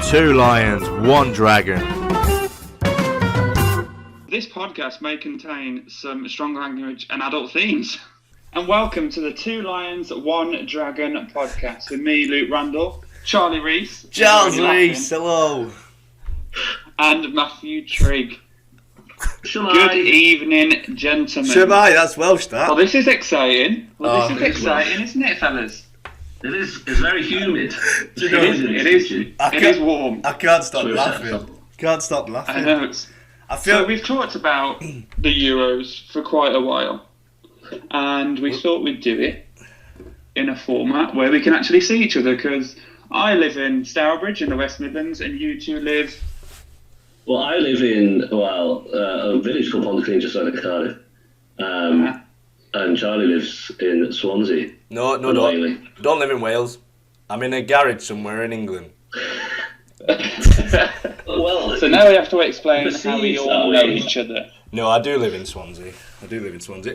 Two lions, one dragon. This podcast may contain some strong language and adult themes. And welcome to the Two Lions, One Dragon podcast with me, Luke Randall, Charlie Reese, Charles Reese, hello. And Matthew Trigg. Shall Good I? Evening, gentlemen. Shabai, that's Welsh, that. Well, this is exciting. Oh, This is exciting, isn't it, fellas? It is. It's very humid. It is warm. I can't stop True. laughing. Can't stop laughing. I know. I feel So we've talked about the Euros for quite a while, and we thought we'd do it in a format where we can actually see each other, because I live in Stourbridge in the West Midlands and you two live... Well, I live in a village called Pontyclean just outside of Cardiff, and Charlie lives in Swansea. No, Whaley. don't live in Wales. I'm in a garage somewhere in England. Well, So now we have to explain how we Perceived all that know way. each other. No, I do live in Swansea.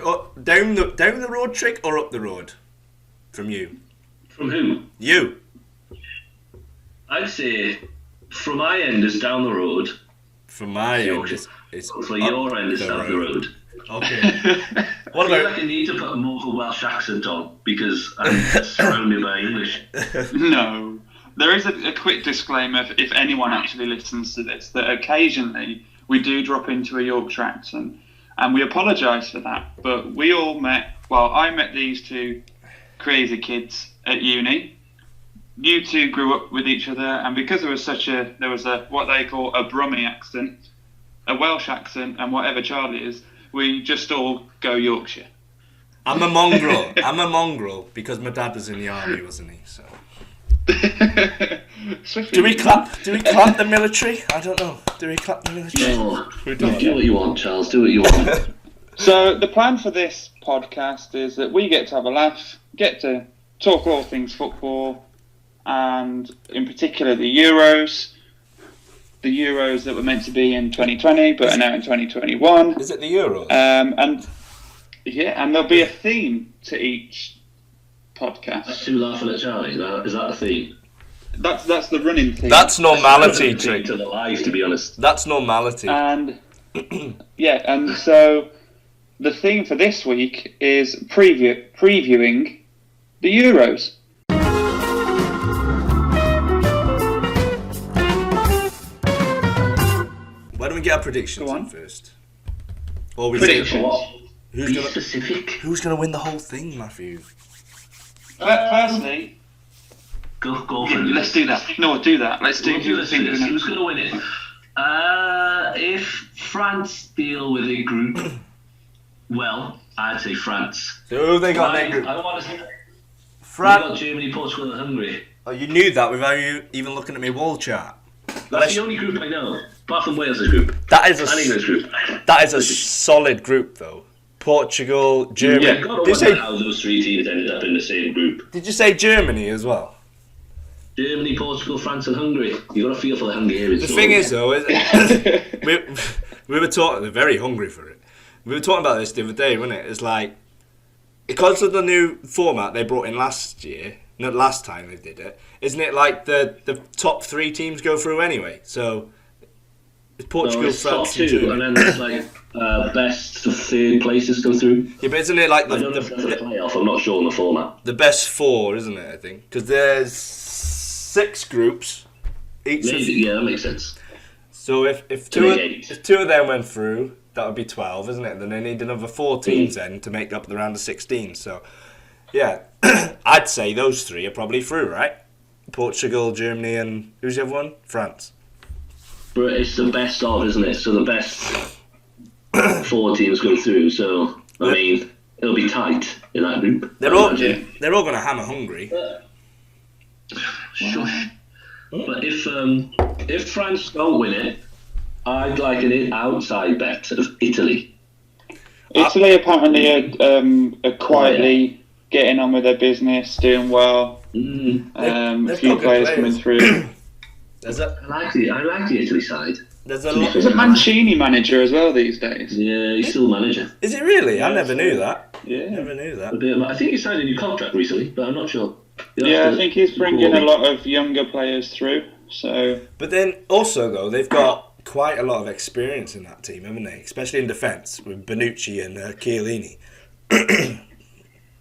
Oh, down the road, Trick, or up the road? From you. from who? You. I'd say from my end is down the road. From my end, Yorkshire. it's For your end is down the road. Okay. What What I feel about... like I need to put a more of a Welsh accent on because I'm surrounded by English. No. There is a quick disclaimer if anyone actually listens to this, that occasionally we do drop into a Yorkshire accent, and we apologise for that. But we all I met these two crazy kids at uni. You two grew up with each other, and because there was what they call a Brummie accent, a Welsh accent, and whatever Charlie is, we just all go Yorkshire. I'm a mongrel because my dad was in the army, wasn't he? So. Do we clap the military? I don't know. Do we clap the military? No, We do don't. what you want, Charles. Do what you want. So the plan for this podcast is that we get to have a laugh, get to talk all things football, and in particular the Euros that were meant to be in 2020 but are now in 2021. Is it the Euros? And there'll be a theme to each podcast. That's you laughing at Charlie. Is that a theme? That's the running theme. That's normality, That's Trick. to the life, to be honest. That's normality. And and so the theme for this week is previewing the Euros. Why don't we get our predictions Go on. in first? Or we Predictions. say, What? who's Be gonna specific. who's gonna win the whole thing, Matthew? Firstly, Go for it. let's do that. No, do that. Let's do We'll do this thing. first. Who's going to win it? If France deal with a group, well, I'd say France. So who they got I in that group? don't want to say. We France. got Germany, Portugal, and Hungary. Oh, you knew that without you even looking at my wall chart. That's the only group I know, apart from Wales' group. That is And England's group. that is a solid group though. Portugal, Germany. Yeah, God, I Did you wonder say how those three teams ended up in the same group. Did you say Germany as well? Germany, Portugal, France, and Hungary. You got to feel for the Hungarians. The thing is though, we were talking. They're very hungry for it. We were talking about this the other day, wasn't it? It's like because of the new format they brought in last year. Not last time they did it. Isn't it like the top three teams go through anyway? So it's Portugal, it's top France, and two, Germany. and then there's like best to third places go through. Yeah, but isn't it like I don't know if that's a playoff. I'm not sure on the format. the best four, isn't it? I think because there's 6 groups. Each. Maybe, yeah, that makes sense. So if To make 8. if 2 of them went through, that would be 12, isn't it? Then they need another 4 teams then to make up the round of 16. So yeah, I'd say those 3 are probably through, right? Portugal, Germany, and who's the other one? France. But it's the best of, isn't it? So the best 4 teams go through. So I mean, it'll be tight in that group. They're all going to hammer Hungary. Shush. But if France don't win it, I'd like an outside bet of Italy. Italy apparently are quietly getting on with their business, doing well. A They've few got good players players. coming through. There's a I like the Italy side. there's a lot. There's a Mancini manager as well these days. Yeah, he's still manager. Is it really? I never knew that. Yeah. Never knew that. I think he signed a new contract recently, but I'm not sure. Yeah, I think he's bringing a lot of younger players through. So, But then also though they've got quite a lot of experience in that team, haven't they? Especially in defence with Bonucci and Chiellini.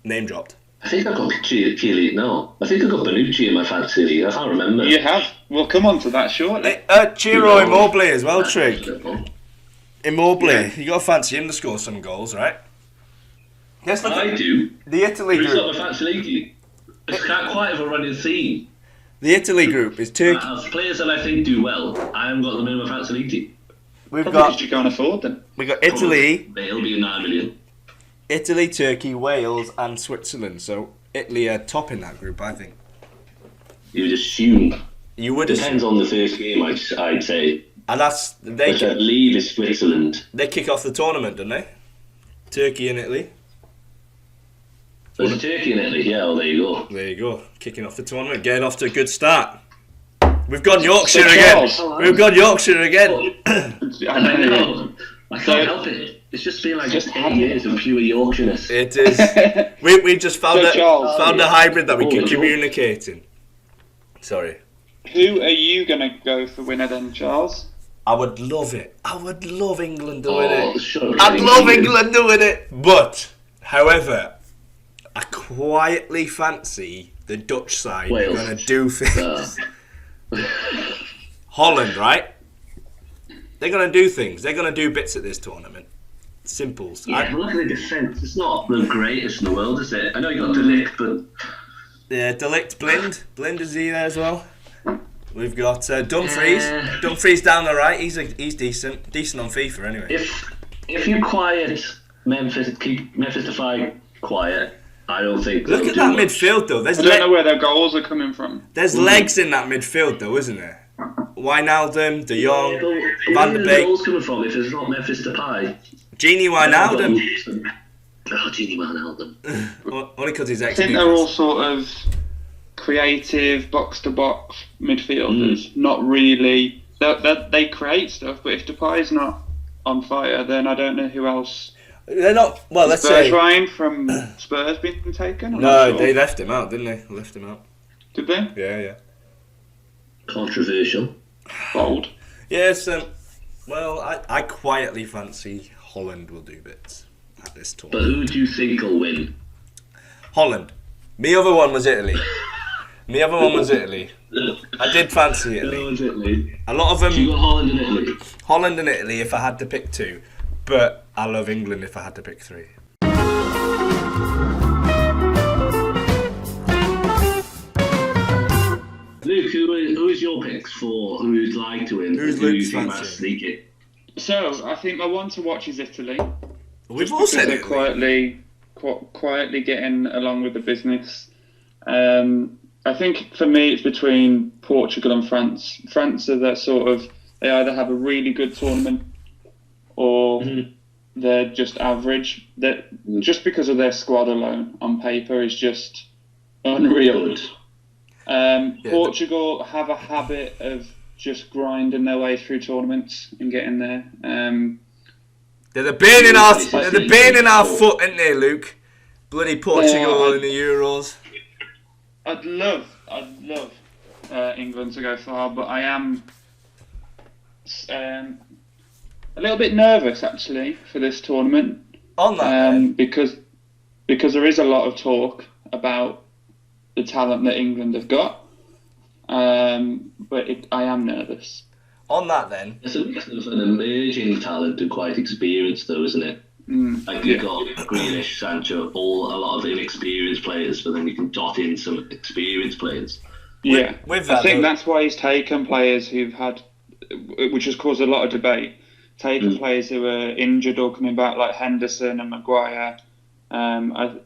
Name dropped. I think I got Chiellini. No, I think I got Bonucci in my fantasy league. I can't remember. you have. We'll come on to that shortly. Ciro Immobile as well, Trig. I Immobile, you got to fancy him to score some goals, right? Yes, look at do. the Italy Who's got group. the fantasy league? It's quite of a running theme. The Italy group is Turkey. As players that I think do well, I haven't got them in my fantasy league team. We've Probably because got you can't afford them. Italy, It'll be 9 million. Italy, Turkey, Wales, and Switzerland. So Italy are top in that group, I think. You would assume. You would Depends on the first game, I'd say. and that's Which I believe is Switzerland. they kick off the tournament, don't they? Turkey and Italy. There's Turkey in Italy. Yeah, well, there you go. There you go, kicking off the tournament, getting off to a good start. We've gone Yorkshire So again. Charles- We've gone Yorkshire again. I know. I can't help it. It's just been like Just 8 years of pure Yorkshireness. It is. We just found So Charles- a hybrid that we can Oh, communicate in. Sorry. Who are you going to go for winner then, Charles? I would love it. I would love England to win it. Sure. I'd love England to win it. But, however, I quietly fancy the Dutch side are Wales. going to do things. Holland, right? They're going to do things. They're going to do bits at this tournament. Simples. Yeah, but look at the defence. It's not the greatest in the world, is it? I know you got Delict, but Yeah, Delict, Blind. Blind is he there as well? We've got Dumfries. Dumfries down the right. He's decent. Decent on FIFA anyway. if you quiet Memphis, keep Memphis Depay quiet, I don't think. Look they'll at do that much. midfield though. I don't know where their goals are coming from. There's legs in that midfield though, isn't there? Wijnaldum, De Jong, Van de Where are the Beek, goals coming from if it's not Memphis Depay? Genie Wijnaldum. Oh, Genie Wijnaldum. Only because he's I ex. think they're all sort of creative, box-to-box midfielders. Not really. They create stuff, but if Depay's not on fire, then I don't know who else. They're not. Well, let's say. Ryan from Spurs being taken? I'm No, not sure. they left him out, didn't they? Left him out. Did they? Yeah. Controversial. Bold. Yes. Well, I quietly fancy Holland will do bits at this But tournament. who do you think will win? Holland. My other one was Italy. I did fancy Italy. Italy. A lot of You them. got Holland and Italy. Holland and Italy if I had to pick two, but I love England if I had to pick three. Luke, who is your picks for who you'd like to win? Who's Who you Luke's think might fancy? sneak it? So I think my one to watch is Italy. We've Just all because said they're Italy. quietly getting along with the business. I think for me it's between Portugal and France. France are that sort of, they either have a really good tournament or they're just average. That just because of their squad alone on paper is just unreal. Portugal have a habit of just grinding their way through tournaments and getting there. They're the bane in our foot, aren't they, Luke? Bloody Portugal in the Euros. I'd love England to go far, but I am a little bit nervous actually for this tournament. On that, then, because there is a lot of talk about the talent that England have got, but I am nervous. on that then, It's a mix of an emerging talent and quite experienced, though, isn't it? Like you've got Grealish, Sancho, a lot of inexperienced players, but then you can dot in some experienced players. Yeah, with that, I think though- that's why he's taken players who've had, which has caused a lot of debate. Taken players who are injured or coming back, like Henderson and Maguire. A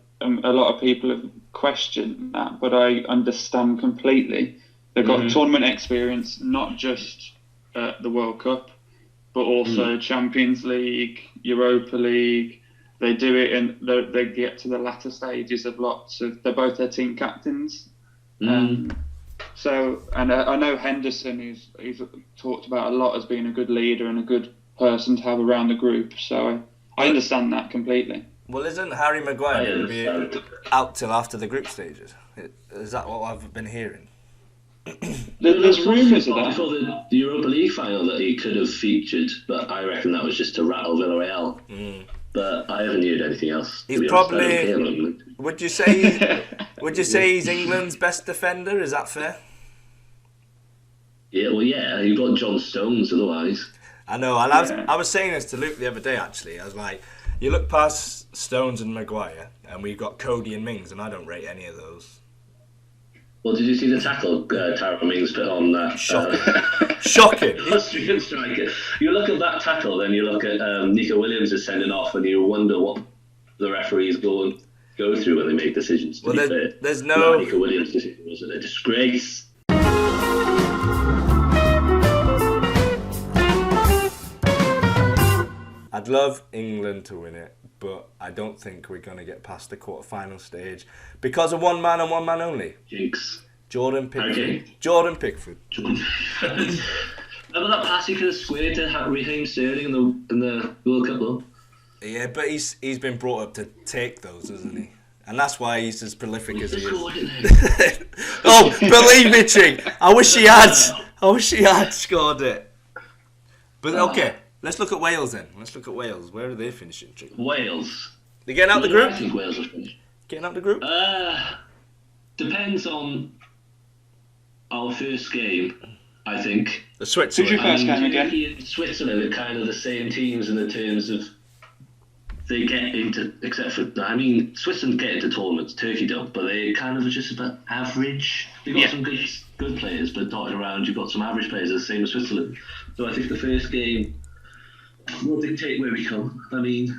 lot of people have questioned that, but I understand completely. They've got tournament experience, not just the World Cup, but also Champions League, Europa League. They do it, and they get to the latter stages of lots of. They're both their team captains. So, and I know Henderson, he's talked about a lot as being a good leader and a good person to have around the group. So I understand that completely. well, isn't Harry Maguire going to be out till after the group stages? Is that what I've been hearing? There's rumours of before that. the Europa League final that he could have featured, but I reckon that was just to rattle Villarreal. But I haven't heard anything else. He's to be honest. I probably- don't care about England. Would you say he's England's best defender? Is that fair? Yeah, well, yeah, you've got John Stones otherwise. I know. And I was saying this to Luke the other day. Actually, I was like, you look past Stones and Maguire, and we've got Cody and Mings, and I don't rate any of those. Well, did you see the tackle Tyrone Mings put on that? Shocking. Austrian striker. You look at that tackle, then you look at Nico Williams is sending off, and you wonder what the referees go through when they make decisions. To Well, be fair. there's no. Nico Williams' decision was a disgrace. I'd love England to win it, but I don't think we're going to get past the quarter-final stage because of one man and one man only. Jinx. Jordan Pickford. Okay. Jordan Pickford. Remember that pass he could have squared to Raheem Sterling in the World Cup, though? Yeah, but he's been brought up to take those, hasn't he? And that's why he's as prolific as he is. Oh, believe me, Chig. I wish he had scored it. But okay, let's look at Wales then. Where are they finishing, Chig? Wales. They getting out the Where do group? I think Wales will finish. Getting out the group? Depends on our first game, I think. The Switzerland. Who's your first game again? Turkey and Switzerland are kind of the same teams in the terms of they get into, except for, Switzerland get into tournaments, Turkey don't, but they kind of are just about average. They've got some good players, but dotted around, you've got some average players, the same as Switzerland. So I think the first game will dictate where we come. We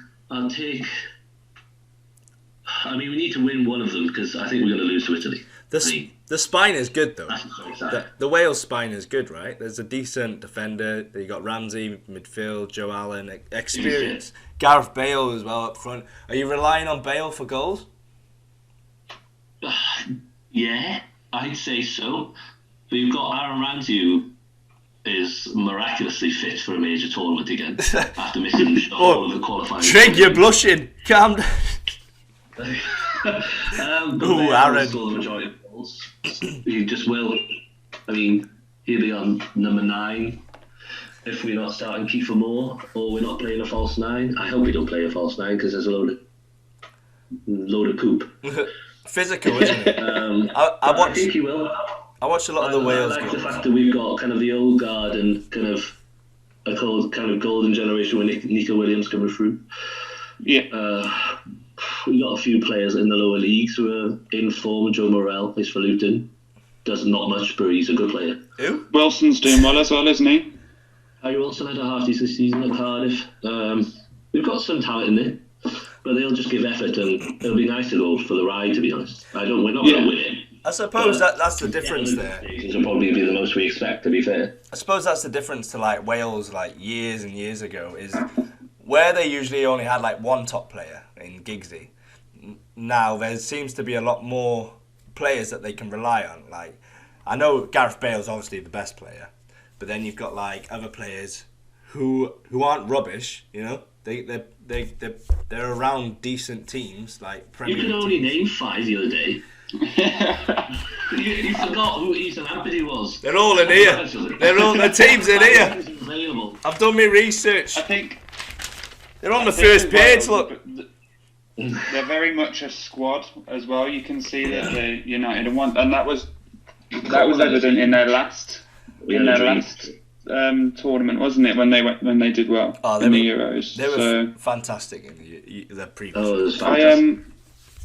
need to win one of them because I think we're going to lose to Italy. The spine is good though. That's so sad. The Wales spine is good, right? There's a decent defender. You got Ramsey, midfield, Joe Allen, experience. Gareth Bale as well up front. Are you relying on Bale for goals? Yeah, I'd say so. But you've got Aaron Ramsey, who is miraculously fit for a major tournament again after missing all of the qualifying. Trig, you're blushing. Calm down. Ooh, Aaron. Score the majority of goals. He just will. He'll be on number 9 if we're not starting Kiefer Moore or we're not playing a false 9. I hope we don't play a false 9 because there's a load of poop. Physical, isn't it? I think he will. I watched a lot of the Wales I like goals. the fact that we've got kind of the old guard and kind of a golden generation with Nico Williams coming through. Yeah. We've got a few players in the lower leagues who are in form. Joe Morrell plays for Luton. Does not much, but he's a good player. Who? Wilson's doing well as well, isn't he? Harry Wilson had a half-decent season at Cardiff. We've got some talent in there, but they'll just give effort, and it'll be nice to go for the ride, to be honest. We're not going to win it. I suppose that's the difference there. Stations will probably be the most we expect, to be fair. I suppose that's the difference to like Wales like years and years ago is where they usually only had like one top player in Giggsy. Now there seems to be a lot more players that they can rely on. Like I know Gareth Bale's obviously the best player, but then you've got like other players who aren't rubbish. You know, they're around decent teams like Premier You League could only teams. name 5 the other day. you forgot who Ethan Ampady was. They're all in here. The teams in here. Available. I've done my research. I think They're on the think first as page. well, Look. they're very much a squad as well. You can see that they're united in one, and that was evident in their last tournament, wasn't it? When they did well in the Euros. They were fantastic in the previous. Oh, it was fantastic.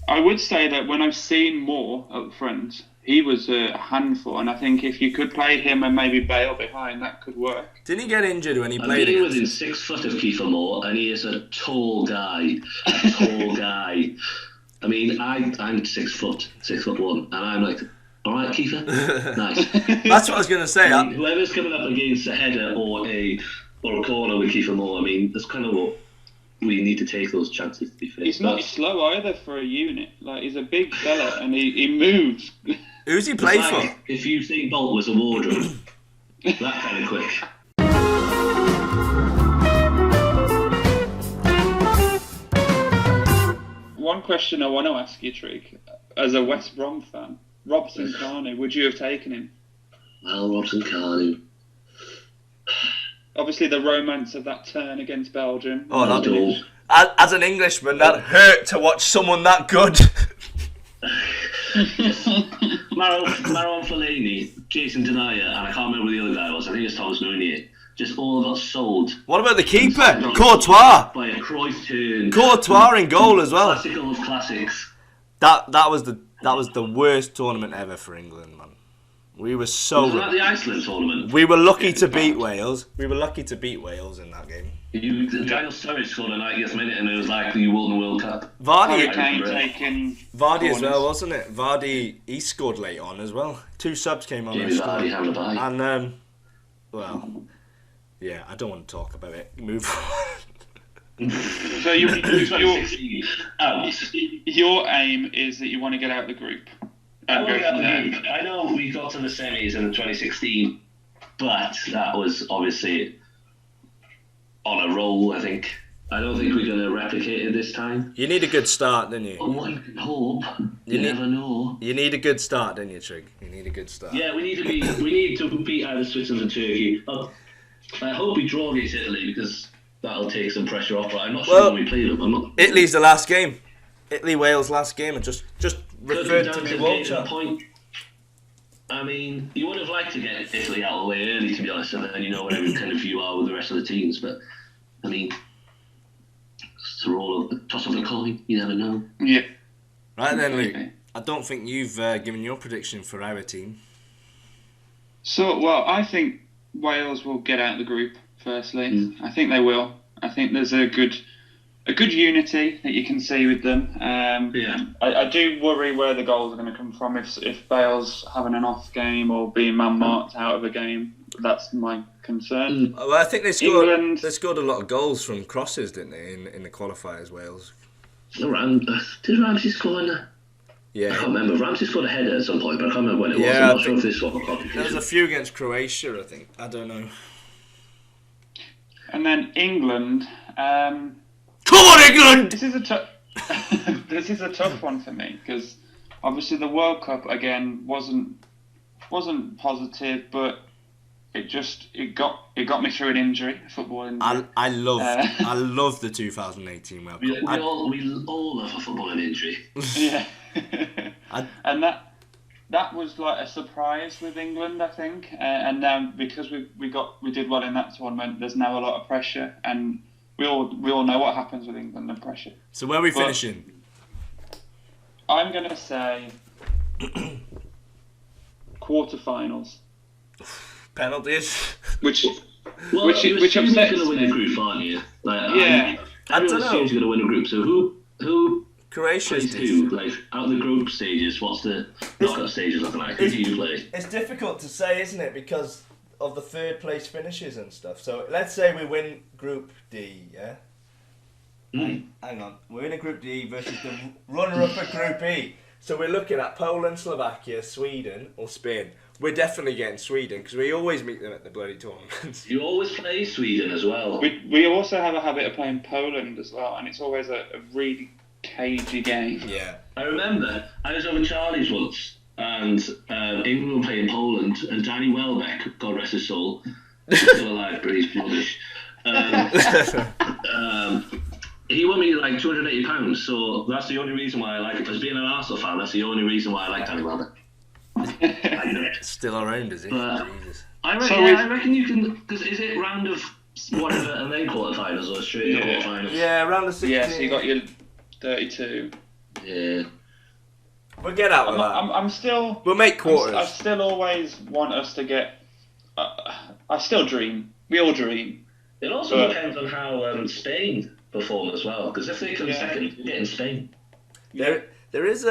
I would say that when I've seen Moore up front, he was a handful, and I think if you could play him and maybe Bale behind, that could work. Didn't he get injured when he I'm played getting against within us? 6 foot of Kiefer Moore, and he is a tall guy. A tall guy. I'm 6 foot, 6'1", and I'm like, all right, Kiefer, nice. That's what I was going to say. Whoever's coming up against a header or a corner with Kiefer Moore, that's kind of what we need to take those chances, to be fair. He's not slow either for a unit. Like he's a big fella and he moves. Who's he play It's for? like if Usain Bolt was a wardrobe, that kind of quick. One question I want to ask you, Trig, as a West Brom fan, Robson Carney, would you have taken him? Well, Robson Cardew. Obviously, the romance of that turn against Belgium. Oh, that Dope. as an Englishman, that hurt to watch someone that good. Marouane Fellaini, Jason Denayer, and I can't remember who the other guy was. I think it's Thomas Meunier. Just all got sold What about the keeper, Courtois? by a Cruyff turn. Courtois in goal as well. Classical of classics. That was the worst tournament ever for England, man. We were so. Wasn't that the Iceland tournament? We were lucky to beat Wales. We were lucky to beat Wales in that game. Giles Sturridge scored a 90th minute, and it was like you won the World Cup. Vardy Taking as corners. well, wasn't it? Vardy, he scored late on as well. 2 subs came on. Jamie Vardy having a bye. And well, yeah, I don't want to talk about it. Move on. So your aim is that you want to get out of the group. And go from there. I know we got to the semis in 2016, but that was obviously on a roll, I think. I don't think we're going to replicate it this time. You need a good start, don't you? One can hope. You never know. You need a good start, don't you, Trig? You need a good start. Yeah, we need to beat either Switzerland or Turkey. I hope we draw against Italy because that'll take some pressure off. But I'm not sure when we play them. Italy's the last game. Italy-Wales last game, and just referred to me World Cup. Point. I mean, you would have liked to get Italy out of the way early, to be honest, and then you know whatever kind of you are with the rest of the teams. But I mean, it's a toss of a coin. You never know. Yeah. Right then, Luke. I don't think you've given your prediction for our team. So, well, I think Wales will get out of the group. Firstly, I think they will. I think there's a good unity that you can see with them. I do worry where the goals are going to come from if Bale's having an off game or being man-marked out of a game. That's my concern. Well, I think they scored a lot of goals from crosses, didn't they, in the qualifiers, Wales? Did Ramsey score in that? Yeah. I can't remember. Ramsey scored a header at some point, but I can't remember when it was. Yeah, I'm not sure if this one. There was a few against Croatia, I think. I don't know. And then England. Come on, England! This is a tough one for me because obviously the World Cup again wasn't positive, but it got me through an injury, a football injury. I love the 2018 World Cup. We all love a footballing injury. Yeah, and that was like a surprise with England, I think. And now because we did well in that tournament, there's now a lot of pressure, and we all know what happens with England and pressure. So where are we finishing? I'm gonna say quarterfinals. Penalties. Which Well, which you're upsets going to win me. a group, aren't you? Like, Yeah. I don't everyone know. assumes you're going to win a group. So who Croatia's plays who? Like out of the group stages, what's the knockout stages looking like? Who do you play? It's difficult to say, isn't it? Because of the third place finishes and stuff. So let's say we win Group D, yeah? Hang on. We're in a Group D versus the runner-up of Group E. So we're looking at Poland, Slovakia, Sweden, or Spain. We're definitely getting Sweden because we always meet them at the bloody tournaments. You always play Sweden as well. We also have a habit of playing Poland as well, and it's always a really cagey game. Yeah. I remember I was over Charlie's once, and England were playing Poland, and Danny Welbeck, God rest his soul, he's still alive, but he's rubbish. He won me like £280, so that's the only reason why I like it. As being an Arsenal fan, that's the only reason why I like Danny Welbeck. Still around, is he? Jesus. I reckon you can. Because is it round of whatever and then quarterfinals or straight to quarterfinals? Yeah, round of 16. Yeah, so you got your 32. Yeah. We'll get out of that. I'm still. We'll make quarters. I still always want us to get. I still dream. We all dream. It also depends on how Spain perform as well. Because if they come second, you get in Spain. There is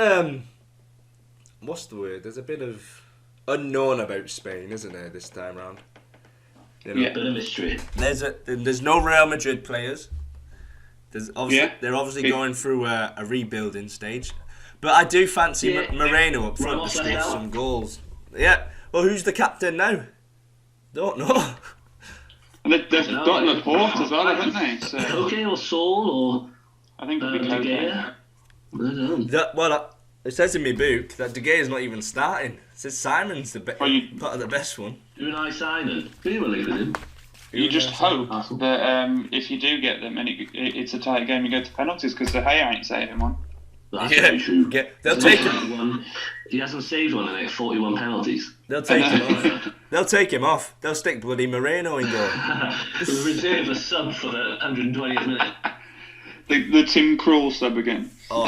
what's the word? There's a bit of unknown about Spain, isn't there, this time round? You know, A bit of mystery. There's no Real Madrid players. They're obviously going through a rebuilding stage. But I do fancy Moreno up front to score some goals. Yeah. Well, who's the captain now? Don't know. They've got Laporte as well, haven't they? So Koke or Saul or I think it'll be De Gea. I don't know. It says in my book that De Gea is not even starting. Says Simon's part of the best one. Unai Simon. We were linked with him. You just hope Arsenal. that if you do get them and it's a tight game, you go to penalties because De Gea ain't saving one. That's very true. Yeah, they'll take him. He hasn't saved one in like 41 penalties. They'll take him off. They'll take him off. They'll stick bloody Moreno in goal. We reserve a sub for the 120th minute. The Tim Krul sub again. Oh,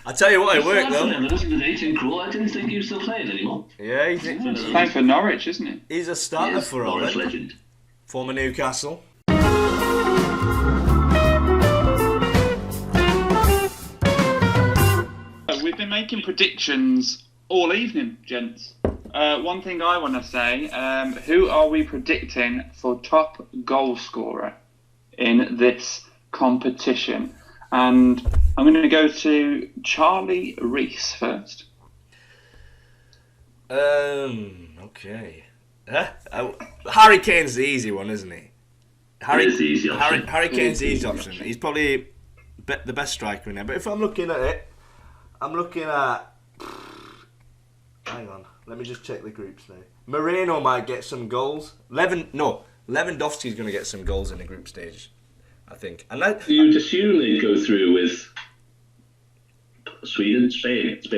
I tell you what, it worked though. Tim Krul. I didn't think he was still playing anymore. Yeah, He's playing for Norwich, isn't he? he's a starter Yes, for all. Norwich legend. Former Newcastle. We've been making predictions all evening, gents. One thing I want to say, who are we predicting for top goal scorer in this competition? And I'm going to go to Charlie Rees first. Okay. Harry Kane's the easy one, isn't he? It is the easy option. Harry Kane's the easy option. He's probably the best striker in there. But if I'm looking at it, I'm looking at... Hang on. Let me just check the groups now. Moreno might get some goals. Lewandowski's going to get some goals in the group stage, I think. And that, You'd assume they'd go through with Sweden, Spain,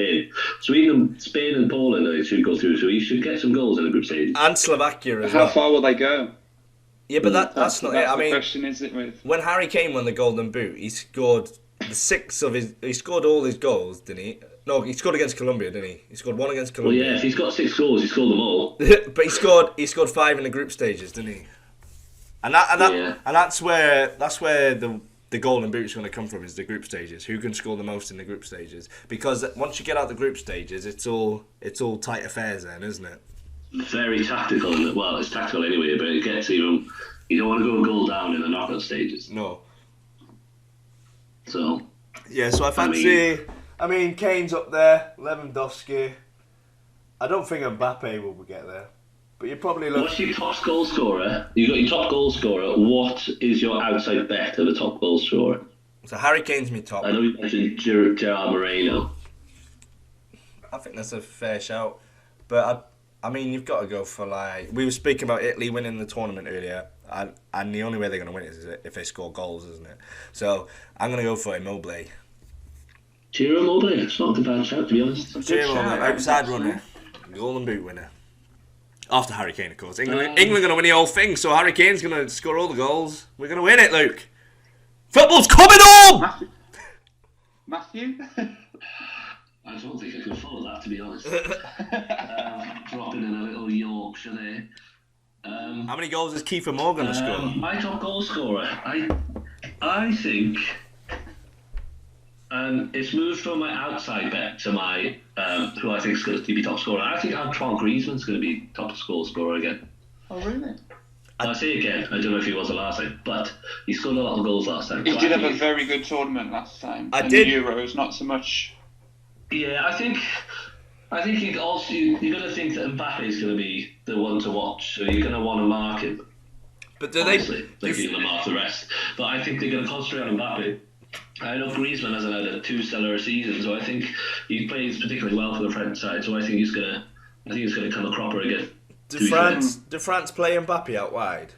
and Poland. They should go through, so he should get some goals in the group stage. and Slovakia as How well. far will they go? Yeah, but that's not it. I the mean, question, is it? With when Harry Kane won the Golden Boot, he scored he scored all his goals, didn't he? No, he scored against Colombia, didn't he? He scored one against Well, Colombia. yeah, if he's got 6 goals, he scored them all. But he scored 5 in the group stages, didn't he? And that's where the Golden Boot is going to come from, is the group stages. Who can score the most in the group stages? Because once you get out the group stages, it's all tight affairs then, isn't it? Very tactical. Well, it's tactical anyway, but it gets even... You don't want to go a goal down in the knockout stages. No. So... Yeah, so I fancy... I mean, Kane's up there, Lewandowski. I don't think Mbappe will get there. But you probably look... What's your top goal scorer? You've got your top goal scorer. What is your outside bet of the top goal scorer? So Harry Kane's my top. I know you mentioned Gerard Moreno. I think that's a fair shout. But I mean, you've got to go for like... We were speaking about Italy winning the tournament earlier. And the only way they're going to win it is if they score goals, isn't it? So I'm going to go for Immobile. Ciro Immobile. It's not a bad shout, to be honest. Immobile, outside runner. Golden Boot winner. After Harry Kane, of course. England going to win the whole thing, so Harry Kane's going to score all the goals. We're going to win it, Luke. Football's coming home! Matthew? I don't think I can follow that, to be honest. Dropping in a little Yorkshire there. How many goals is Kiefer Moore going to score? My top goal scorer, I think, it's moved from my outside bet to my who I think is going to be top scorer. I think Antoine Griezmann's going to be top scorer again. Oh, really? I'll say again, I don't know if he was the last time, but he scored a lot of goals last time. He So did I have a think- very good tournament last time. I in did. The Euros, not so much. Yeah, I think you also you're going to think that Mbappe is going to be the one to watch, so you're going to want to mark him. But do Honestly, they're going to mark the rest. But I think they're going to concentrate on Mbappe. I know Griezmann hasn't had a 2 stellar season, so I think he plays particularly well for the French side. So I think he's going to come a cropper again. Do France play Mbappe out wide?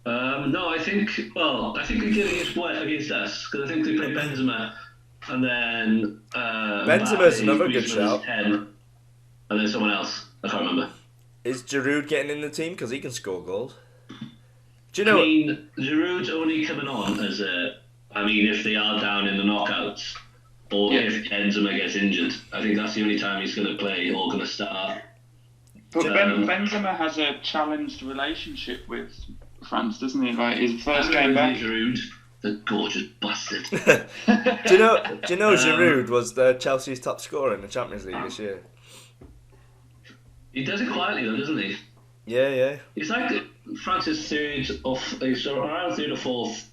No, I think they did against us because I think they played Benzema and then Benzema's Mbappe, another good Griezmann's shout. 10, and then someone else. I can't remember. Is Giroud getting in the team? Because he can score goals. Do you I know... mean, Giroud's only coming on as if they are down in the knockouts, or if Benzema gets injured. I think that's the only time he's going to play or going to start. But Benzema has a challenged relationship with France, doesn't he? Like his first game back. Giroud, the gorgeous bastard. Do you know Giroud was Chelsea's top scorer in the Champions League this year? He does it quietly though, doesn't he? Yeah. He's like France's around third or fourth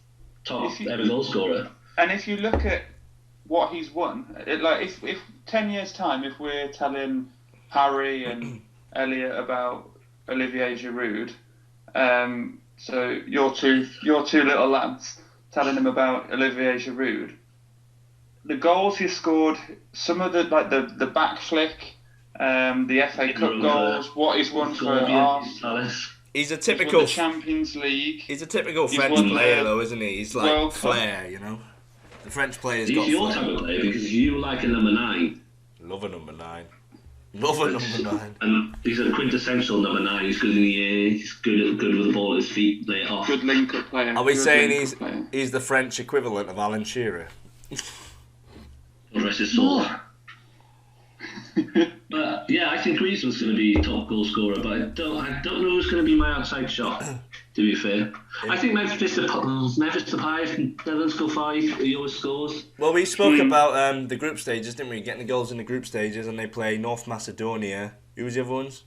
top ever goal scorer. And if you look at what he's won, if 10 years time, if we're telling Harry and Elliot about Olivier Giroud, so your two little lads telling them about Olivier Giroud, the goals he scored, some of the back flick, the FA Cup goals, what he's won for Arsenal. He's a He's typical won the Champions League. He's a typical He's French won player, the though, isn't he? He's like World Cup. flair, you know. The French players He's got your flair. type of player because you like a number 9. Love a number 9. Love a number 9. And he's a quintessential number 9. He's good in the air. He's good with the ball at his feet. Lay it off. Good link-up player. Are we Good saying link-up player. he's the French equivalent of Alan Shearer? God rest his soul. But yeah, I think Griezmann's going to be top goal scorer, but I don't know who's going to be my outside shot. To be fair, I think Memphis Depay, if Netherlands go far, he always scores. Well, we spoke about the group stages, didn't we? Getting the goals in the group stages, and they play North Macedonia. Who was the other ones?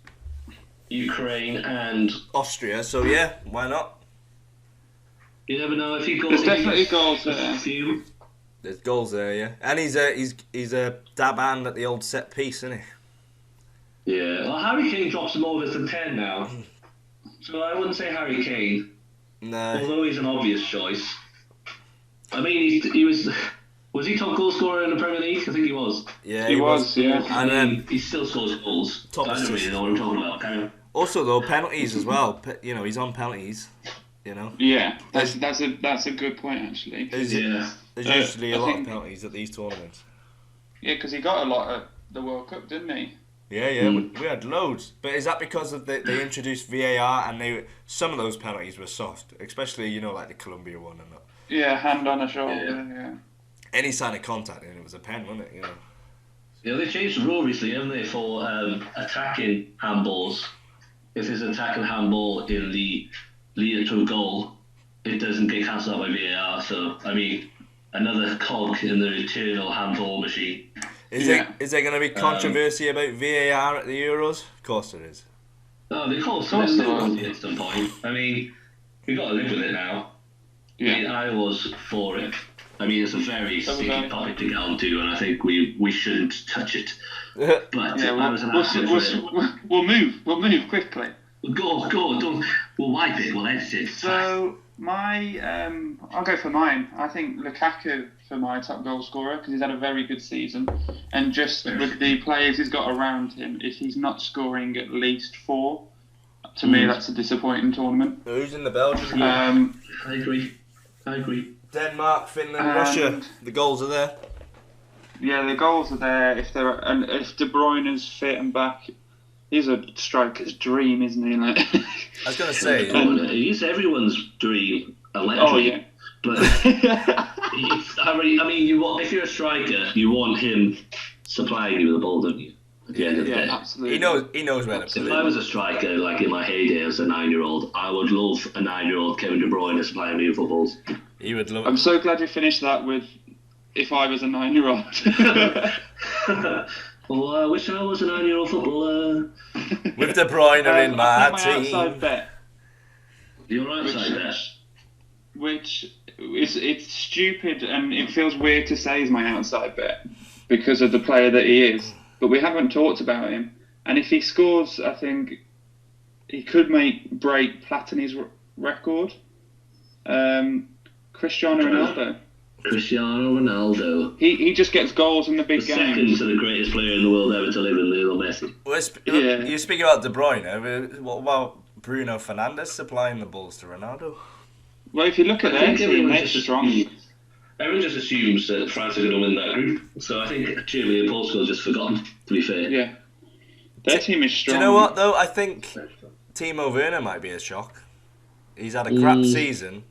Ukraine and Austria. So yeah, why not? You never know if he goes. There's definitely goals there. A few. There's goals there, yeah. And he's a dab hand at the old set piece, isn't he? Yeah. Well, Harry Kane drops him over to 10 now, so I wouldn't say Harry Kane. No. Although he's an obvious choice. I mean, he was he top goal scorer in the Premier League? I think he was. Yeah, He was, yeah. And he still scores goals. Top I don't assist. really know what I'm talking about. Kind of. also though penalties as well. You know, he's on penalties. You know, Yeah, that's a good point actually. there's, Yeah. there's usually a I lot of think- penalties at these tournaments. Yeah, because he got a lot at the World Cup, didn't he? Yeah, we had loads. But is that because of they introduced VAR and some of those penalties were soft, especially like the Colombia one and that. Yeah, hand on a shoulder. Yeah. Any sign of contact and it was a pen, wasn't it? Yeah, they changed the rule recently, haven't they, for attacking handballs. If there's an attacking handball in the lead to a goal, it doesn't get cancelled out by VAR. So, I mean, another cog in the eternal handball machine. Is there going to be controversy about VAR at the Euros? Of course there is. No, they call course it there was. at some point. I mean, we've got to live with it now. Yeah. I mean, I was for it. I mean, it's a very So was sticky I. topic to get onto, and I think we shouldn't touch it. But Yeah, I was an advocate for it. we'll move quickly. Go, we'll wipe it, we'll edit it. So I'll go for mine. I think Lukaku for my top goal scorer because he's had a very good season, and just with the players he's got around him, if he's not scoring at least 4, to me that's a disappointing tournament. Who's in the Belgian? I agree. Denmark, Finland, Russia. The goals are there. Yeah, the goals are there. If De Bruyne is fit and back, he's a striker's dream, isn't he? Like, I was going to say. He's everyone's dream. Electric. Oh yeah. But I mean, if you're a striker, you want him supplying you with the ball, don't you? At the end of the day. Absolutely. He knows where to If put I it. was a striker, like in my heyday as a 9-year-old, I would love a 9-year-old Kevin De Bruyne supplying me with footballs. He would love I'm it. so glad you finished that with, if I was a 9-year-old. Well, I wish I was a 9-year-old footballer. With De Bruyne in my I think team. my outside bet, You're right side there. which it's stupid and it feels weird to say is my outside bet because of the player that he is, but we haven't talked about him. And if he scores, I think he could break Platini's record. Cristiano Ronaldo. Cristiano Ronaldo. He just gets goals in the The big second games. to the greatest player in the world ever to live in Lionel Messi. Well, you speak about De Bruyne. What about Bruno Fernandes supplying the balls to Ronaldo? Well, if you look at their team, they're strong. Everyone just assumes that France are going to win that group. So I think Chile and Portugal are just forgotten, to be fair. Yeah. Their team is Do strong. you know what though? I think Timo Werner might be a shock. He's had a crap season.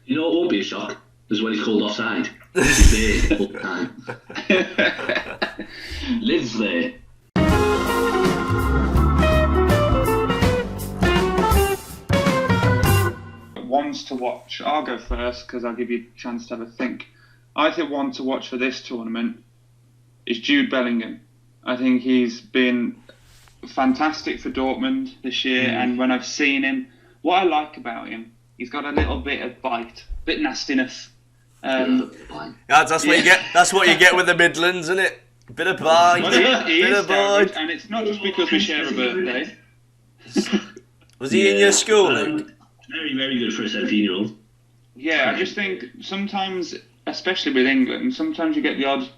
You know what won't be a shock? Is when he's called offside. He's there all the time. Lives there. Ones to watch. I'll go first because I'll give you a chance to have a think. I think one to watch for this tournament is Jude Bellingham. I think he's been fantastic for Dortmund this year, and when I've seen him, what I like about him, he's got a little bit of bite, bit nastiness. That's what you get. That's what you get with the Midlands, isn't it? Bit of bite, He bit is of bite. and it's not just because we share a birthday. Was he in your school, Luke? Very, very good for a 17-year-old. Yeah, I just think sometimes, especially with England, sometimes you get the odd.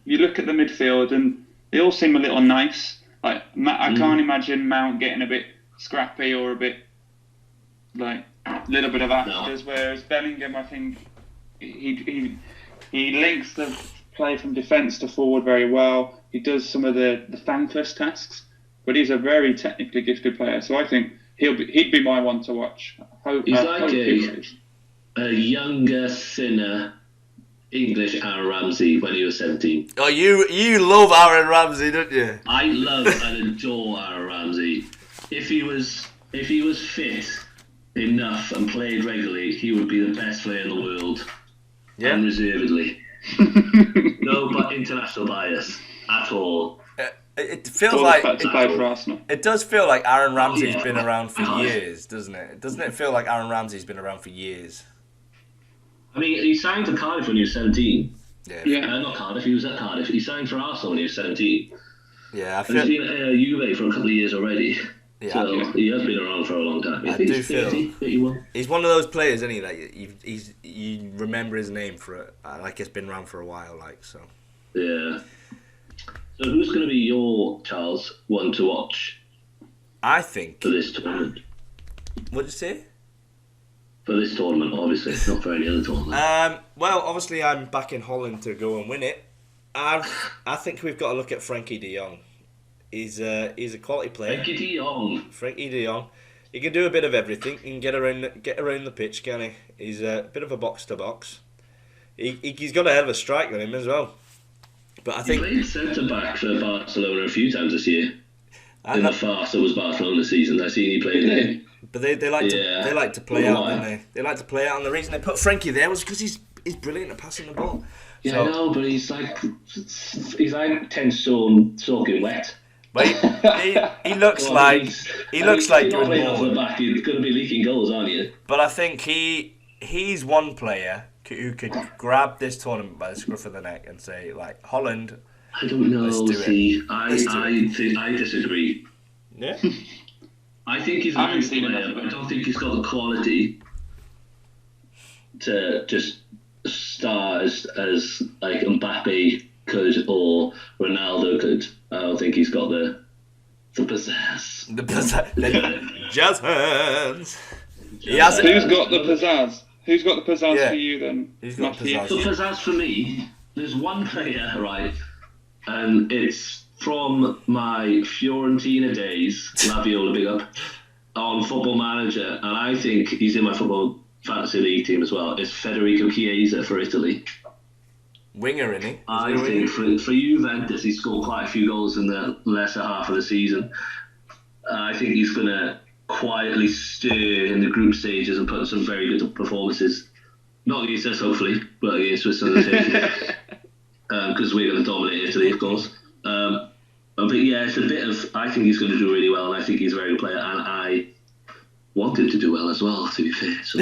You look at the midfield and They all seem a little nice. Like I can't imagine Mount getting a bit scrappy or a bit like a little bit of afters. Whereas Bellingham, I think he links the play from defence to forward very well. He does some of the thankless tasks, but he's a very technically gifted player. So I think he'd be my one to watch. He's like a younger, thinner English Aaron Ramsey when he was 17. Oh, you love Aaron Ramsey, don't you? I love and adore Aaron Ramsey. If he was fit enough and played regularly, he would be the best player in the world. Yeah. Unreservedly. No, but international bias at all. It feels like to play for Arsenal. It does feel like Aaron Ramsey's been around for years, doesn't it? Doesn't it feel like Aaron Ramsey's been around for years? I mean, he signed to Cardiff when he was 17. Yeah. Not Cardiff, he was at Cardiff. He signed for Arsenal when he was 17. Yeah, I And feel. he's been at Juve for a couple of years already. Yeah, So he has been around for a long time. I think do he's feel 31. he's one of those players, isn't he? That you remember his name for it, like it's been around for a while, like so. Yeah. So who's going to be your, Charles, one to watch I think. for this tournament? What'd you say? For this tournament, obviously, not for any other tournament. Well, obviously I'm back in Holland to go and win it. I think we've got to look at Frankie de Jong. He's a quality player. Frankie de Jong. Frankie de Jong. He can do a bit of everything. He can get around the pitch, can he? He's a bit of a box to box. He's got a hell of a strike on him as well. But I think He played centre back for Barcelona a few times this year. In the farce that was Barcelona season, I seen he played there. But they like to play out, don't they? They like to play out, and the reason they put Frankie there was because he's brilliant at passing the ball. Yeah, So- I know, but he's like 10 stone soaking wet. But he looks Well, like you're doing not playing off the more. back. You're going to be leaking goals, aren't you? But I think he's one player who could grab this tournament by the scruff of the neck and say, like, Holland. I don't know. Let's do it. See, Let's do I disagree. Yeah. I think he's a I haven't good seen player, enough of but I him. don't think he's got the quality to just star as like Mbappe could or Ronaldo could. I don't think he's got the pizzazz. The just hands. He has it. Who's got the pizzazz? Who's got the pizzazz Yeah. for you then? Who's got Matthew? pizzazz? So pizzazz for me, there's one player, right, and it's from my Fiorentina days, Laviola big up, on Football Manager, and I think he's in my football fantasy league team as well. It's Federico Chiesa for Italy. Winger, isn't he? I think for Juventus, he scored quite a few goals in the lesser half of the season. I think he's going to quietly stir in the group stages and put some very good performances. Not against us, hopefully, but against Switzerland and Turkey. Because we're going to dominate Italy, of course. But yeah, it's a bit of... I think he's going to do really well, and I think he's a very good player, and I want him to do well as well, to be fair. So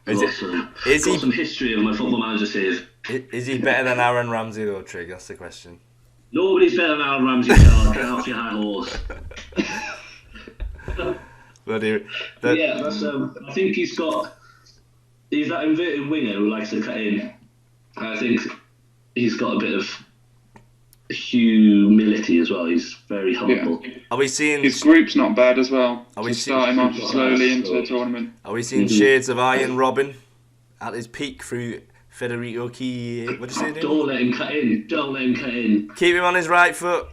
I've got some history of my Football Manager save. Is he better than Aaron Ramsey though, Trig? That's the question. Nobody's better than Aaron Ramsey, Charles. Get off your high horse. Yeah, that's. I think he's that inverted winger who likes to cut in. I think he's got a bit of humility as well. He's very humble. Yeah. Are we seeing His group's not bad as well. Are we To start him off slowly into the tournament. Are we seeing shades of Iron Robin at his peak through Federico Chiesa? What did you say? Don't let him cut in. Don't let him cut in. Keep him on his right foot.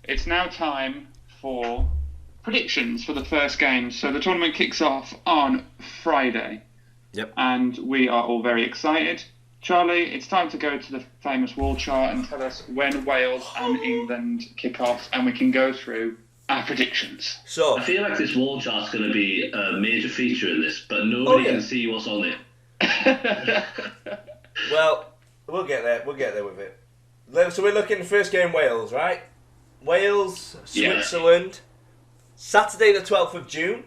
It's now time for predictions for the first game. So the tournament kicks off on Friday. Yep. And we are all very excited. Charlie, it's time to go to the famous wall chart and tell us when Wales and England kick off, and we can go through our predictions. So I feel like this wall chart's going to be a major feature in this, but nobody can see what's on it. well, we'll get there. We'll get there with it. So we're looking at the first game, Wales, right? Wales, Switzerland, Saturday the 12th of June,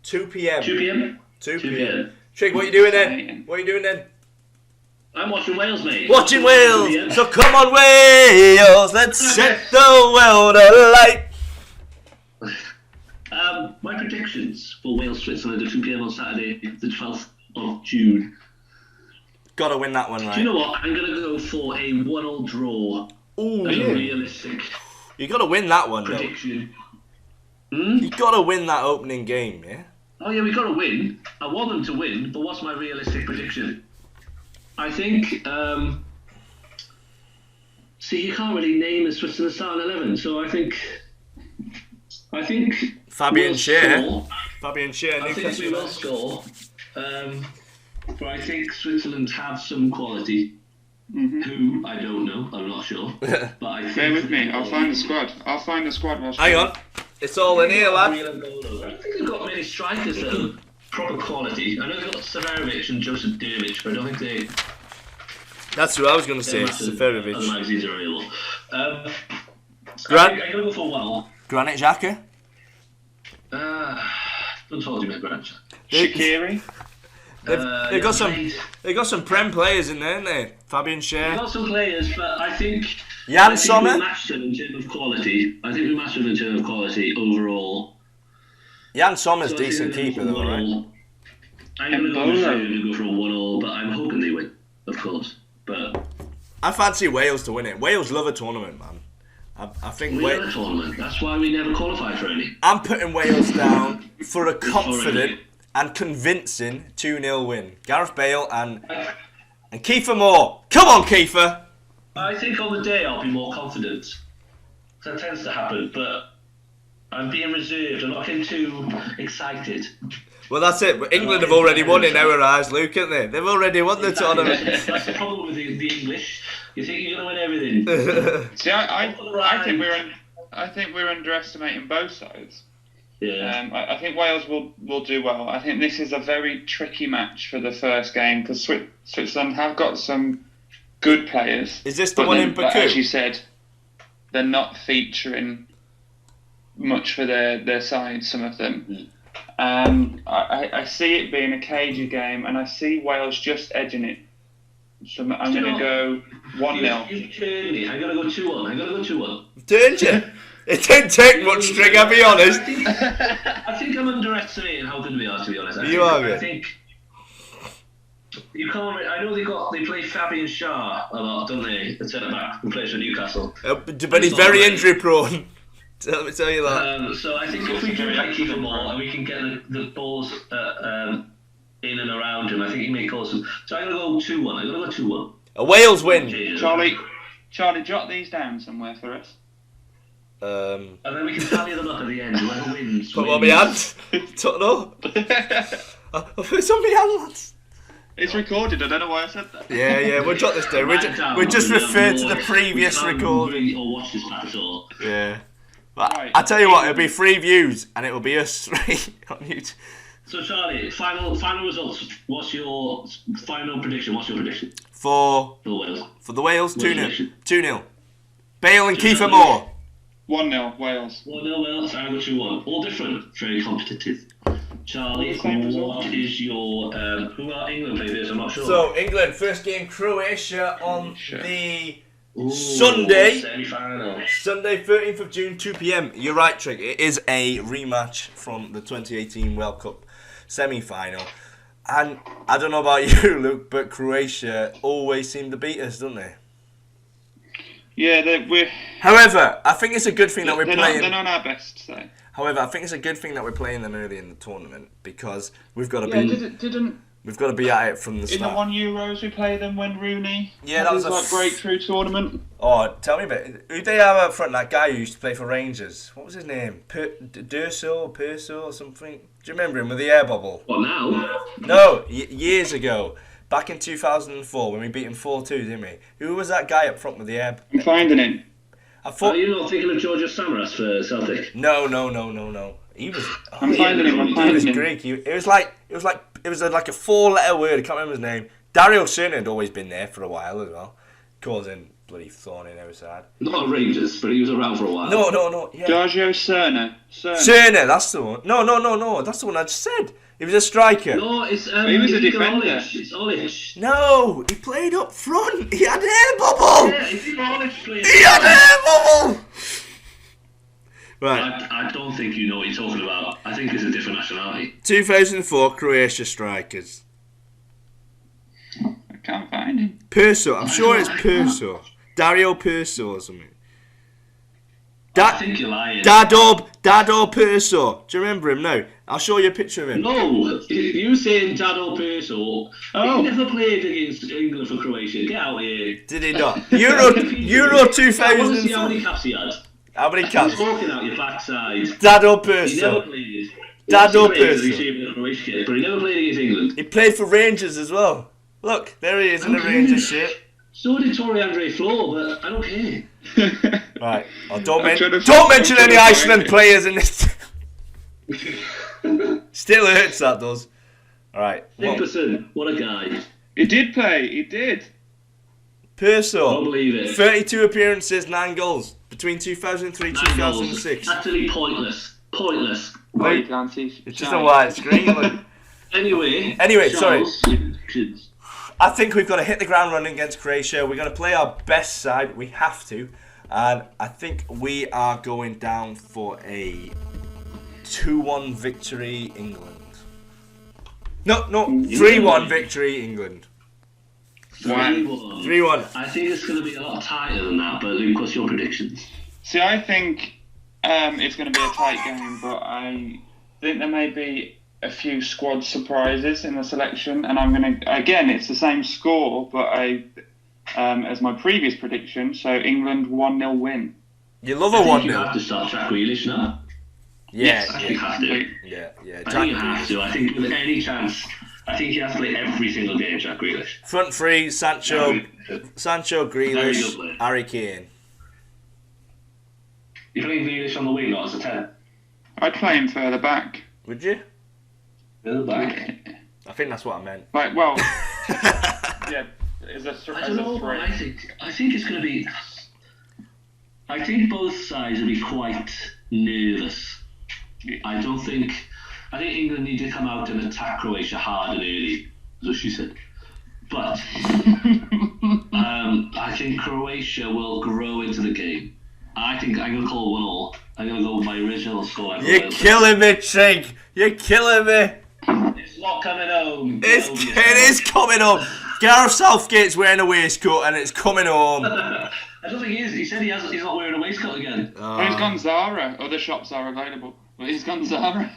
2 p.m. 2 p.m? 2 2 p.m. p.m. Trig, what are you doing then? What are you doing then? I'm watching Wales, mate. Watching Wales! So come on, Wales! Let's set the world alight! My predictions for Wales Switzerland at 2 p.m. on Saturday, the 12th of June. Got to win that one, right? Do you know what? I'm going to go for a 1-1 draw. Ooh, As a yeah. realistic You got to win that one, though. prediction. You got to win that opening game, yeah? Oh yeah, we got to win. I want them to win, but what's my realistic prediction? I think. See, you can't really name a Switzerland starting 11, so I think. Fabian we'll Schär. score. Fabian Schär, I think we will score. But I think Switzerland have some quality. Who I don't know. I'm not sure. But I think. Bear with me. I'll find the squad. Hang on. It's all in here, lad. I don't think they've got many strikers that are proper quality. I know they've got Severovic and Joseph Dermich, but I don't think they. That's who I was going to say, Other Seferovic. magazines are available. I'm Gran- going to go for 1-1. Granit Xhaka? Don't hold you, mate, Grant. Shaqiri. They've got some Prem players in there, haven't they? Fabian We've Schär. got some players, but I think. Jan we Sommer? matched them in terms of quality. I think we matched them in terms of quality overall. Jan Sommer's So I think decent we're gonna keeper, go though, for right? 1-1. I'm going to go for a 1-1, but I'm hoping they win, of course. But I fancy Wales to win it. Wales love a tournament, man. I think we are a tournament. That's why we never qualify for any. I'm putting Wales down for a confident and convincing 2-0 win. Gareth Bale and Kiefer Moore. Come on, Kiefer! I think on the day I'll be more confident. That tends to happen, but I'm being reserved. I'm not getting too excited. Well, that's it. England have already won in our eyes, Luke, haven't they? They've already won the tournament. That's the problem with the English. You think you're going to win everything. See, I think we're underestimating both sides. Yeah. I think Wales will do well. I think this is a very tricky match for the first game because Switzerland have got some good players. Is this the one in Baku? As you said, they're not featuring much for their side, some of them. I see it being a cagey game, and I see Wales just edging it. So I'm going to go 1-0. You turned me. I'm going to go 2-1. I'm going to go 2-1. Turned you? It didn't take much, Strig, I'll be honest. I think I'm underestimating how good we are, to be honest. I think you can't. I know they play Fabian Schär a lot, don't they? At centre back, who plays for Newcastle. But he's very injury prone. Let me tell you that. So I think if we can play Kiefer Moore and we can get the balls in and around him, I think he may cause some. So I'm going to go 2-1. I'm going to go 2-1. A Wales win. Charlie, jot these down somewhere for us. And then we can tally them up at the end. Whoever wins. Put on my hand. Don't know. I'll put it on my hand, lads. It's recorded. I don't know why I said that. Yeah, we'll jot this down. We just referred to the previous recording. Or watch this back at all. Yeah. But Right. I tell you what, it'll be 3 views and it'll be us 3 on YouTube. So Charlie, final results. What's your final prediction? What's your prediction For Wales? the Wales, What's 2-0. prediction? 2-0. Bale and 2-0. Kiefer Moore. 1-0 Wales. 1-0 Wales. I go 2-1. All different. Very competitive. Charlie, Same result. what is your who are England players? I'm not sure. So, England, first game, Croatia on the Ooh, Sunday. Semi-final. Sunday, 13th of June, 2 p.m. You're right, Trick. It is a rematch from the 2018 World Cup semi-final. And I don't know about you, Luke, but Croatia always seem to beat us, don't they? Yeah, we're. However, I think it's a good thing that we're playing. They're not our best, so. However, I think it's a good thing that we're playing them early in the tournament because we've got to be. We've got to be at it from the In start. the one Euros we played them when Rooney. Yeah, that was a breakthrough tournament. Oh, tell me a bit. Who they have up front? That guy who used to play for Rangers. What was his name? Durso or something? Do you remember him with the air bubble? What now? No, years ago. Back in 2004 when we beat him 4-2, didn't we? Who was that guy up front with the air? I'm finding him. I thought. Are you not thinking of Georgios Samaras for Celtic? No. He was. I'm finding him. He was Greek. It was like a 4-letter word. I can't remember his name. Dario Serna had always been there for a while as well, causing bloody thorn in our side. Not at Rangers, but he was around for a while. No. Yeah. Giorgio Serna. Serna, that's the one. No. That's the one I just said. He was a striker. No, it's He was a defender. It's Olic. No, he played up front. He had air bubble. Yeah, it's Olic playing. He had air bubble. Right. I don't think you know what you're talking about. I think it's a different nationality. 2004 Croatia strikers. Can't find him. Perso. I'm sure it's Perso. Dario Perso or something. I think you're lying. Dado Perso. Do you remember him? No. I'll show you a picture of him. No, you saying Dado Perso. He never played against England for Croatia. Get out of here. Did he not? Euro I want to see how 2004. many caps he had. How many You're caps? talking out your backside. Dado He never Perso. played. Dado He was Perso. receiving the Croatia kit, but he never played against England. He played for Rangers as well. Look, there he is in the Okay. Rangers shirt. So did Torre Andre Flo, but I don't care. Right. Oh, I'm don't trying to- mention I'm any trying to Iceland find it. players in this. Still hurts, that does. Alright. Nickerson, what a guy. He did play. He did. Can't Perso. believe it. 32 appearances, 9 goals. Between 2003 9 goals. 2006. Actually pointless. Pointless. Wait, you can't see. It's just a white screen. Look. Anyway, sorry. Kids. I think we've got to hit the ground running against Croatia. We've got to play our best side. We have to. And I think we are going down for a 2-1 victory, England. No, 3-1 victory, England. 3-1. 3-1. I think it's going to be a lot tighter than that, but Luke, what's your predictions? See, I think it's going to be a tight game, but I think there may be a few squad surprises in the selection, and I'm going to, again, it's the same score, but as my previous prediction, so England 1-0 win. You love a I think you 1-0. have to start Jack Grealish now. Yeah, I think you have to. yeah. I think you have to. I think with any chance, I think you have to play every single game Jack Grealish. Front three, Sancho, Very good Grealish, player. Harry Kane. You're playing Grealish on the wing, not as a 10. I'd play him further back. Would you? Further back. I think that's what I meant. Like, well, yeah, as a I don't know, but I think it's going to be... I think both sides will be quite nervous. I think England need to come out and attack Croatia hard and early, as she said. But I think Croatia will grow into the game. I think I'm going to call 1-1. I'm going to go with my original score. You're killing me, Trig. You're killing me. It's not coming home. It is coming home. Gareth Southgate's wearing a waistcoat and it's coming home. I don't think he is. He said he's not wearing a waistcoat again. Well, he's gone Zara. Other shops are available. But he's gone Zara.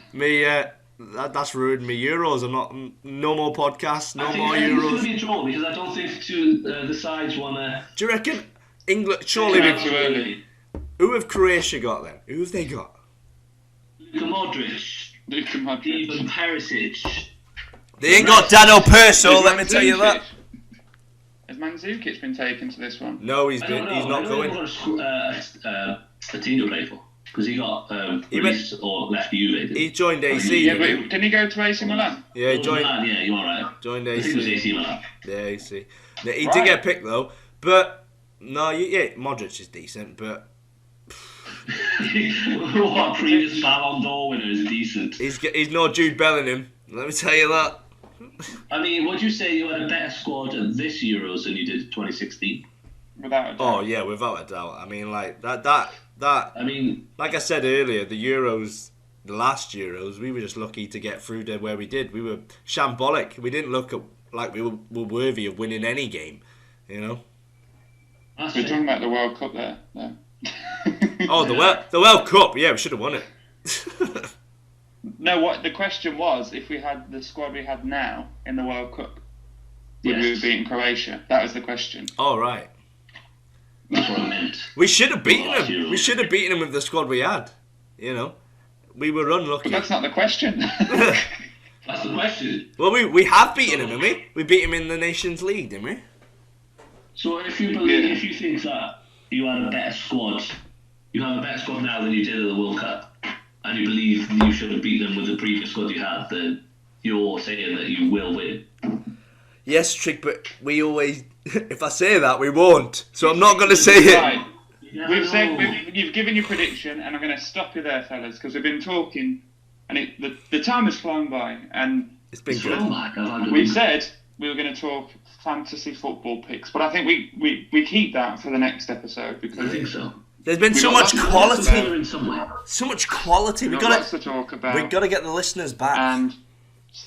That's ruined me. Euros. I'm not. No more podcasts. No more I think it's going to Euros. be a draw because I don't think the sides want to. Do you reckon England? Surely. Yeah. Too early. Who have Croatia got then? Who have they got? Luka Modric, Luka Modric. even Perisic. They ain't got Dano Perso. Let me tell you that. Has Mandzukic been taken to this one? No, he's I don't know. He's not I going. don't know a team to play for because he got released or left Juve. He joined AC. Yeah, didn't he? but didn't he go to AC Milan? Yeah, he joined. Milan, yeah, you're right. Joined I think it was AC. AC Milan. Yeah, AC. He Right. did get picked though, but no, yeah, Modric is decent, but What previous Ballon d'Or winner is decent? he's no Jude Bellingham. Let me tell you that. I mean, would you say you had a better squad at this Euros than you did 2016? Without a doubt. Oh yeah, without a doubt. I mean, like that. I mean, Like I said earlier, the Euros, the last Euros, we were just lucky to get through to where we did. We were shambolic. We didn't look like we were worthy of winning any game, you know. that's We're it. talking about the World Cup there. No. Oh, the World Cup. Yeah, we should have won it. No, what the question was, if we had the squad we had now in the World Cup, would we Yes. have beaten Croatia? That was the question. All right. That's what I meant. We should have beaten Last them. Euros. We should have beaten them with the squad we had. You know, we were unlucky. But that's not the question. That's the question. Well, we have beaten them, haven't we? We beat them in the Nations League, didn't we? So if you believe, Yeah. if you think that you had a better squad, you have a better squad now than you did at the World Cup, and you believe you should have beat them with the previous squad you had, then you're saying that you will win. Yes, Trick, but we always. If I say that, we won't. So I'm not going to say it. Right. You never We've said know. you've given your prediction, and I'm going to stop you there, fellas, because we've been talking, and the time has flown by, and It's been It's good. flown back. I've had we said we were going to talk fantasy football picks, but I think we keep that for the next episode I because think so. There's been We so got much lots of quality. Together in somewhere. So much quality. we've We got got lots to talk about. to get the listeners back. And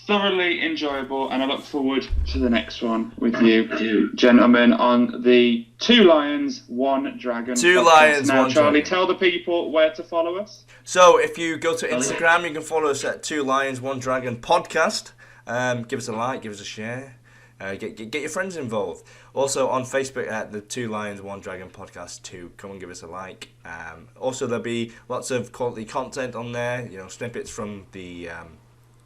thoroughly enjoyable, and I look forward to the next one with you, gentlemen, on the Two Lions, One Dragon. Two podcast. Lions, now, One Charlie, Dragon. tell the people where to follow us. So if you go to Instagram, you can follow us at Two Lions, One Dragon podcast. Give us a like, give us a share. Get your friends involved. Also on Facebook at the Two Lions, One Dragon podcast too. Come and give us a like. Also there'll be lots of quality content on there. You know, snippets from the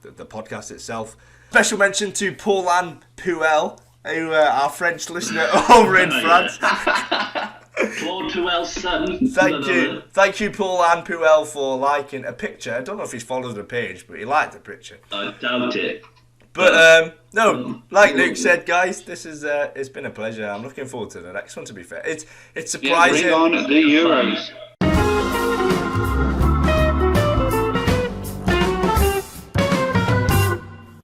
podcast itself. Special mention to Paul-Anne Puel, who our French listener over in France. Claude Puel's son. Thank you, Paul-Anne Puel, for liking a picture. I don't know if he's followed the page, but he liked the picture. I doubt it. But no, like Luke said, guys, this is it's been a pleasure. I'm looking forward to the next one. To be fair, it's surprising. Yeah, bring on the Euros.